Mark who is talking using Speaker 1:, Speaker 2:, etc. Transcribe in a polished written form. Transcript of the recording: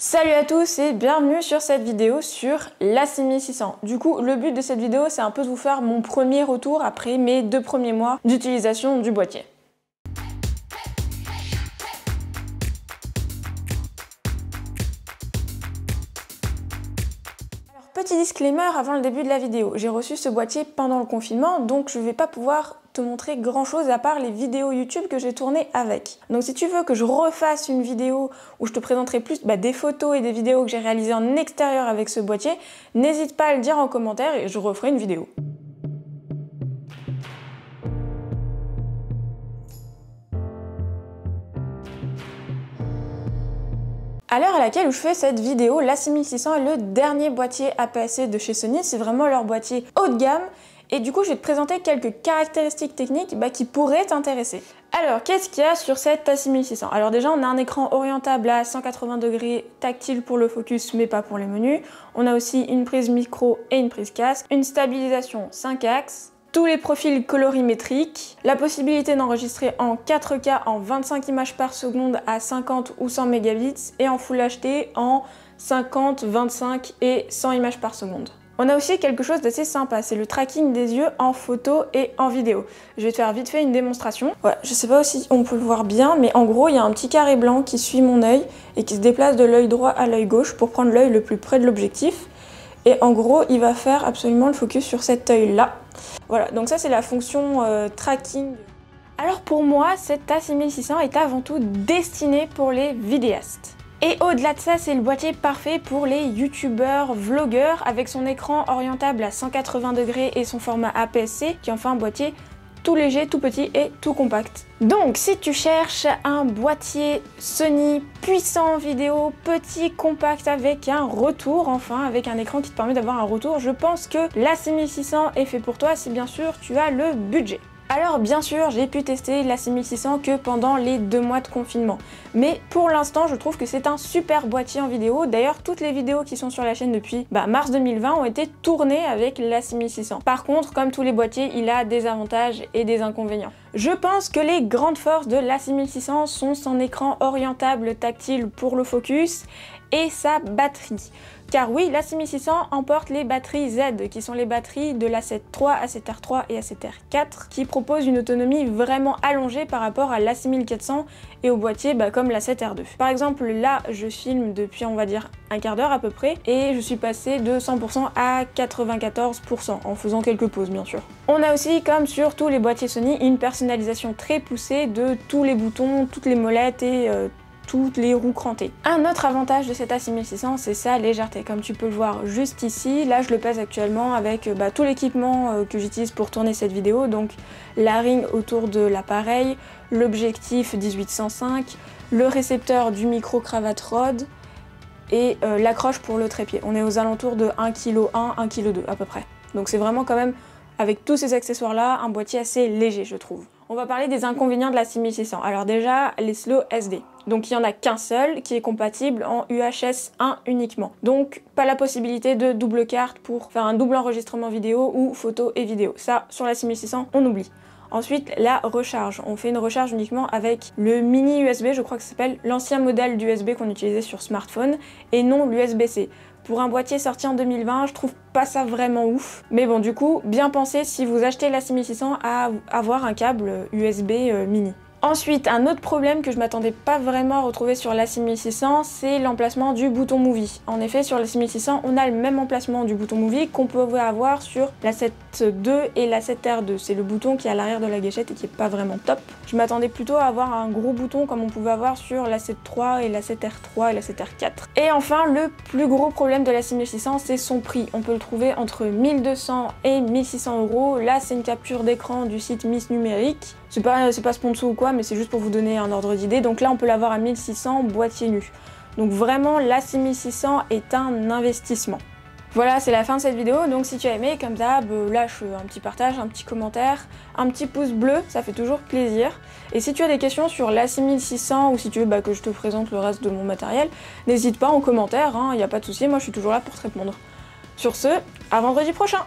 Speaker 1: Salut à tous et bienvenue sur cette vidéo sur l'A6600. Du coup, le but de cette vidéo, c'est un peu de vous faire mon premier retour après mes 2 premiers mois d'utilisation du boîtier. Petit disclaimer avant le début de la vidéo, j'ai reçu ce boîtier pendant le confinement, donc je vais pas pouvoir te montrer grand chose à part les vidéos YouTube que j'ai tournées avec. Donc si tu veux que je refasse une vidéo où je te présenterai plus des photos et des vidéos que j'ai réalisées en extérieur avec ce boîtier, n'hésite pas à le dire en commentaire et je referai une vidéo. À l'heure à laquelle je fais cette vidéo, l'A6600 est le dernier boîtier APS-C de chez Sony, c'est vraiment leur boîtier haut de gamme. Et du coup, je vais te présenter quelques caractéristiques techniques qui pourraient t'intéresser. Alors, qu'est-ce qu'il y a sur cette A6600? Alors déjà, on a un écran orientable à 180 degrés tactile pour le focus, mais pas pour les menus. On a aussi une prise micro et une prise casque, une stabilisation 5 axes, tous les profils colorimétriques, la possibilité d'enregistrer en 4K en 25 images par seconde à 50 ou 100 mégabits et en Full HD en 50, 25 et 100 images par seconde. On a aussi quelque chose d'assez sympa, c'est le tracking des yeux en photo et en vidéo. Je vais te faire vite fait une démonstration. Ouais, je sais pas si on peut le voir bien, mais en gros, il y a un petit carré blanc qui suit mon œil et qui se déplace de l'œil droit à l'œil gauche pour prendre l'œil le plus près de l'objectif. Et en gros, il va faire absolument le focus sur cet œil-là. Voilà, donc ça c'est la fonction tracking. Alors pour moi, cette A6600 est avant tout destinée pour les vidéastes. Et au-delà de ça, c'est le boîtier parfait pour les youtubeurs, vlogueurs, avec son écran orientable à 180 degrés et son format APS-C, qui en fait un boîtier tout léger, tout petit et tout compact. Donc si tu cherches un boîtier Sony puissant en vidéo, petit, compact, avec un retour, enfin avec un écran qui te permet d'avoir un retour, je pense que l'A6600 est fait pour toi si bien sûr tu as le budget. Alors bien sûr, j'ai pu tester l'A6600 que pendant les 2 mois de confinement. Mais pour l'instant, je trouve que c'est un super boîtier en vidéo. D'ailleurs, toutes les vidéos qui sont sur la chaîne depuis mars 2020 ont été tournées avec l'A6600. Par contre, comme tous les boîtiers, il a des avantages et des inconvénients. Je pense que les grandes forces de l'A6600 sont son écran orientable tactile pour le focus et sa batterie. Car oui, l'A6600 emporte les batteries Z, qui sont les batteries de l'A7 III, A7R III et A7R IV, qui proposent une autonomie vraiment allongée par rapport à l'A6400 et au boîtier comme l'A7R II. Par exemple, là, je filme depuis, on va dire, un quart d'heure à peu près, et je suis passée de 100% à 94%, en faisant quelques pauses, bien sûr. On a aussi, comme sur tous les boîtiers Sony, une personnalisation très poussée de tous les boutons, toutes les molettes et toutes les roues crantées. Un autre avantage de cette A6600, c'est sa légèreté. Comme tu peux le voir juste ici, là je le pèse actuellement avec tout l'équipement que j'utilise pour tourner cette vidéo, donc la ring autour de l'appareil, l'objectif 18-105, le récepteur du micro cravate rod et l'accroche pour le trépied. On est aux alentours de 1,1 kg, 1,2 kg à peu près. Donc c'est vraiment quand même, avec tous ces accessoires là, un boîtier assez léger je trouve. On va parler des inconvénients de la 6600. Alors déjà, les slots SD. Donc il n'y en a qu'un seul qui est compatible en UHS 1 uniquement. Donc pas la possibilité de double carte pour faire un double enregistrement vidéo ou photo et vidéo. Ça, sur la 6600, on oublie. Ensuite, la recharge. On fait une recharge uniquement avec le mini USB, je crois que ça s'appelle, l'ancien modèle d'USB qu'on utilisait sur smartphone, et non l'USB-C. Pour un boîtier sorti en 2020, je trouve pas ça vraiment ouf. Mais bon, du coup, bien pensez si vous achetez la 6600 à avoir un câble USB mini. Ensuite, un autre problème que je m'attendais pas vraiment à retrouver sur la 6600, c'est l'emplacement du bouton Movie. En effet, sur la 6600, on a le même emplacement du bouton Movie qu'on peut avoir sur la 7 II et la 7R2. C'est le bouton qui est à l'arrière de la gâchette et qui est pas vraiment top. Je m'attendais plutôt à avoir un gros bouton comme on pouvait avoir sur la 7 III et la 7R3 et la 7R4. Et enfin, le plus gros problème de la 6600, c'est son prix. On peut le trouver entre 1200 et 1600 €. Là, c'est une capture d'écran du site Miss Numérique. C'est pas sponsor ou quoi, mais c'est juste pour vous donner un ordre d'idée. Donc là, on peut l'avoir à 1600, boîtier nu. Donc vraiment, la 6600 est un investissement. Voilà, c'est la fin de cette vidéo. Donc si tu as aimé, comme d'hab, lâche un petit partage, un petit commentaire, un petit pouce bleu, ça fait toujours plaisir. Et si tu as des questions sur la 6600 ou si tu veux que je te présente le reste de mon matériel, n'hésite pas en commentaire, il n'y a pas de souci, moi je suis toujours là pour te répondre. Sur ce, à vendredi prochain!